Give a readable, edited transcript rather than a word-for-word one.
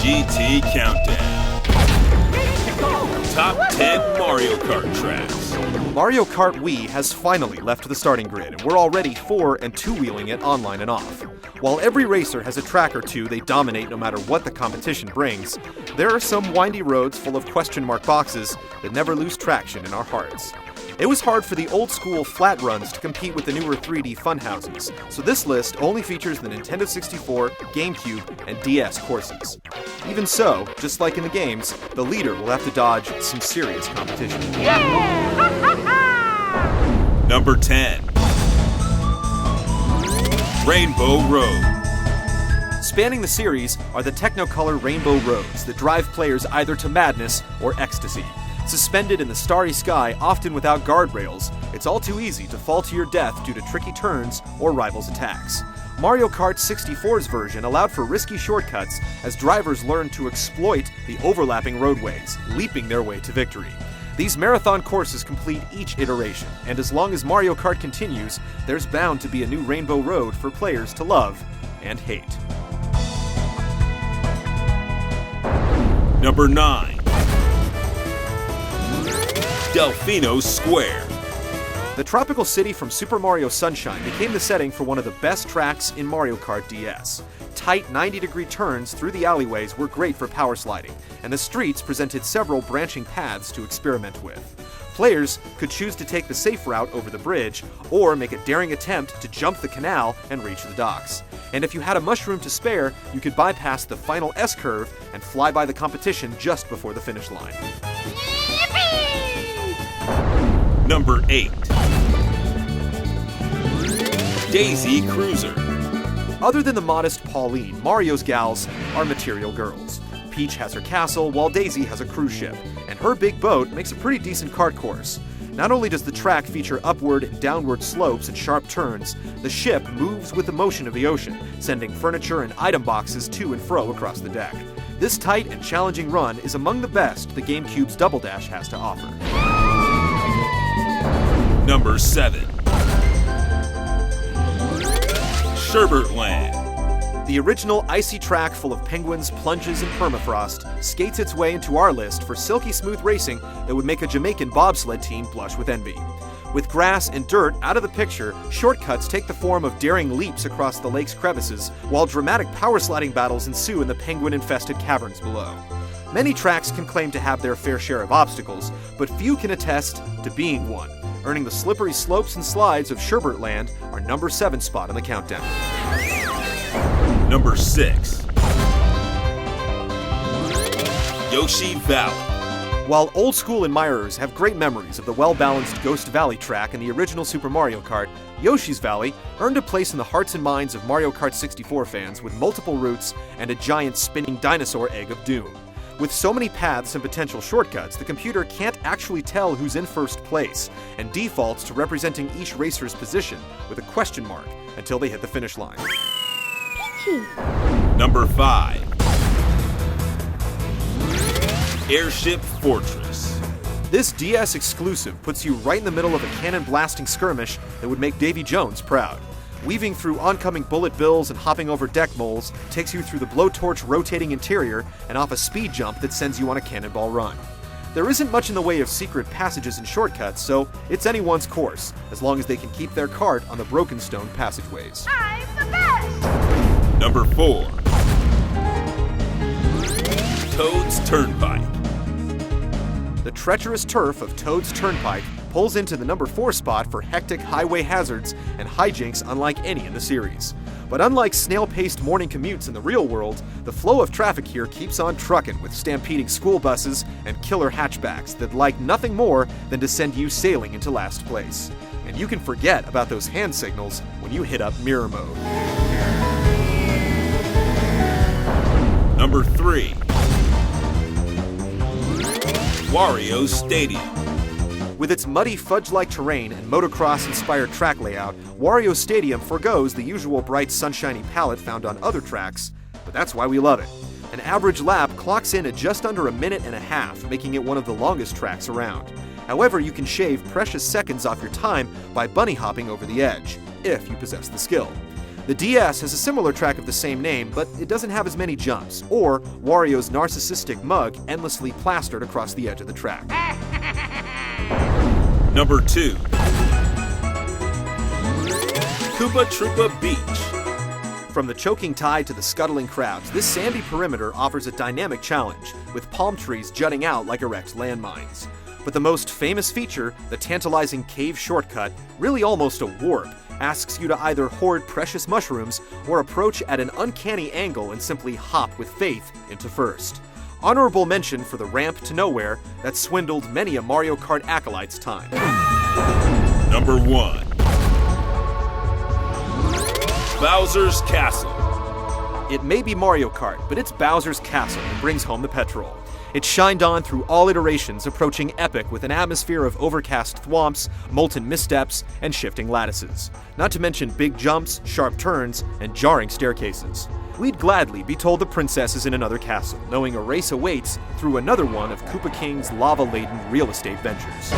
GT Countdown. Top 10 Mario Kart Tracks. Mario Kart Wii has finally left the starting grid, and we're already 4- and 2-wheeling it online and off. While every racer has a track or two they dominate no matter what the competition brings, there are some windy roads full of question mark boxes that never lose traction in our hearts. It was hard for the old-school flat runs to compete with the newer 3D funhouses, so this list only features the Nintendo 64, GameCube, and DS courses. Even so, just like in the games, the leader will have to dodge some serious competition. Number 10. Rainbow Road. Spanning the series are the Technicolor rainbow roads that drive players either to madness or ecstasy. Suspended in the starry sky, often without guardrails, it's all too easy to fall to your death due to tricky turns or rivals' attacks. Mario Kart 64's version allowed for risky shortcuts as drivers learned to exploit the overlapping roadways, leaping their way to victory. These marathon courses complete each iteration, and as long as Mario Kart continues, there's bound to be a new Rainbow Road for players to love and hate. Number 9. Delfino Square. The tropical city from Super Mario Sunshine became the setting for one of the best tracks in Mario Kart DS. Tight 90-degree turns through the alleyways were great for power sliding, and the streets presented several branching paths to experiment with. Players could choose to take the safe route over the bridge, or make a daring attempt to jump the canal and reach the docks. And if you had a mushroom to spare, you could bypass the final S-curve and fly by the competition just before the finish line. Number 8. Daisy Cruiser. Other than the modest Pauline, Mario's gals are material girls. Peach has her castle, while Daisy has a cruise ship, and her big boat makes a pretty decent kart course. Not only does the track feature upward and downward slopes and sharp turns, the ship moves with the motion of the ocean, sending furniture and item boxes to and fro across the deck. This tight and challenging run is among the best the GameCube's Double Dash has to offer. Number 7. Sherbert-Land. The original icy track full of penguins, plunges, and permafrost skates its way into our list for silky smooth racing that would make a Jamaican bobsled team blush with envy. With grass and dirt out of the picture, shortcuts take the form of daring leaps across the lake's crevices, while dramatic power sliding battles ensue in the penguin-infested caverns below. Many tracks can claim to have their fair share of obstacles, but few can attest to being one, earning the slippery slopes and slides of Sherbert-Land our number 7 spot on the countdown. Number 6. Yoshi Valley. While old-school admirers have great memories of the well-balanced Ghost Valley track in the original Super Mario Kart, Yoshi's Valley earned a place in the hearts and minds of Mario Kart 64 fans with multiple routes and a giant spinning dinosaur egg of doom. With so many paths and potential shortcuts, the computer can't actually tell who's in first place, and defaults to representing each racer's position with a question mark until they hit the finish line. Number 5. Airship Fortress. This DS exclusive puts you right in the middle of a cannon-blasting skirmish that would make Davy Jones proud. Weaving through oncoming bullet bills and hopping over deck moles takes you through the blowtorch rotating interior and off a speed jump that sends you on a cannonball run. There isn't much in the way of secret passages and shortcuts, so it's anyone's course, as long as they can keep their cart on the broken stone passageways. I'm the best! Number 4. Toad's Turnpike. The treacherous turf of Toad's Turnpike pulls into the number 4 spot for hectic highway hazards and hijinks unlike any in the series. But unlike snail-paced morning commutes in the real world, the flow of traffic here keeps on trucking with stampeding school buses and killer hatchbacks that like nothing more than to send you sailing into last place. And you can forget about those hand signals when you hit up mirror mode. Number 3. Wario Stadium. With its muddy fudge-like terrain and motocross-inspired track layout, Wario Stadium forgoes the usual bright sunshiny palette found on other tracks, but that's why we love it. An average lap clocks in at just under a minute and a half, making it one of the longest tracks around. However, you can shave precious seconds off your time by bunny hopping over the edge, if you possess the skill. The DS has a similar track of the same name, but it doesn't have as many jumps, or Wario's narcissistic mug endlessly plastered across the edge of the track. Number 2. Koopa Troopa Beach. From the choking tide to the scuttling crowds, this sandy perimeter offers a dynamic challenge, with palm trees jutting out like erect landmines. But the most famous feature, the tantalizing cave shortcut, really almost a warp, asks you to either hoard precious mushrooms or approach at an uncanny angle and simply hop with faith into first. Honorable mention for the ramp to nowhere that swindled many a Mario Kart acolyte's time. Number 1. Bowser's Castle. It may be Mario Kart, but it's Bowser's Castle that brings home the petrol. It shined on through all iterations, approaching epic with an atmosphere of overcast thwomps, molten missteps, and shifting lattices. Not to mention big jumps, sharp turns, and jarring staircases. We'd gladly be told the princess is in another castle, knowing a race awaits through another one of Koopa King's lava-laden real estate ventures.